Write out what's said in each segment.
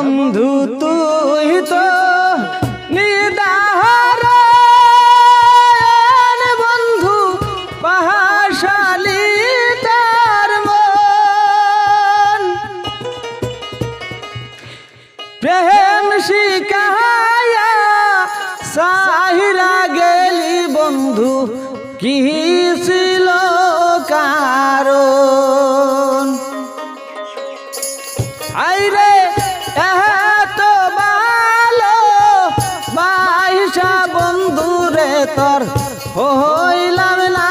বন্ধু তুই তো নিদাহার বন্ধু পাহাশালী তার মন প্রেম শিখায়া সাহিরা গেলি বন্ধু কি ছিল কারণ আইরে এত ভালো বাইশা বন্ধুরে তোর হইলাম না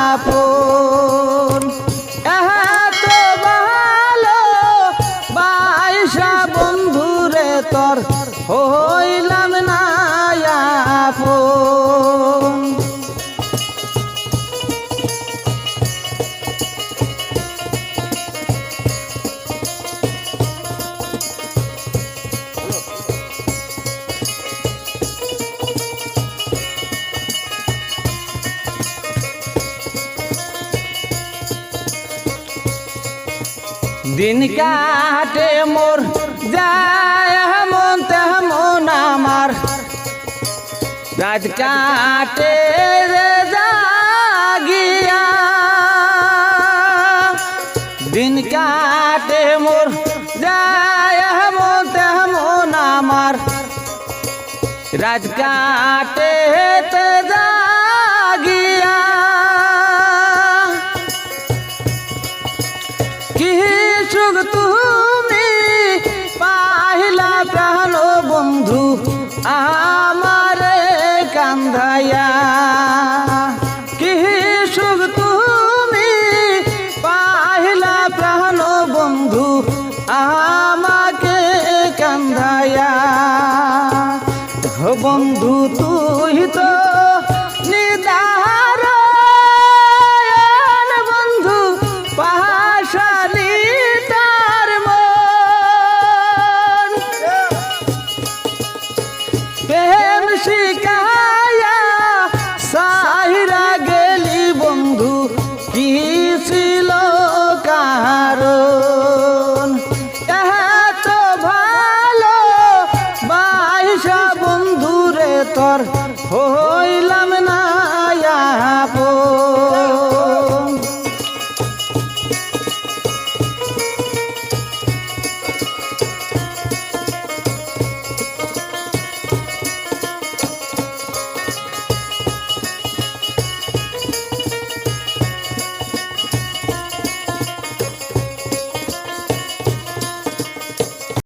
আপন এত ভালো বাইশা বন্ধুরে তোর হইলাম না আপন दिन काटे मोर जाय मन तेमन आमार रात काटे रे जागिया दिन काटे मोर जाय मन तेमन आमार रात काटे ते जागिया তুমি পাহিলা প্রাণ বন্ধু আমারে কান্দায়া কি সুখ তুমি পাহিলা প্রাণ বন্ধু আমাকে কান্দায়া বন্ধু তুই তো নিদার বন্ধু পাহাশালী প্রেম শিখায়া সাহিরা গেলি বন্ধু কি ছিল কারণ এত ভালো বাইশা বন্ধুরে তোর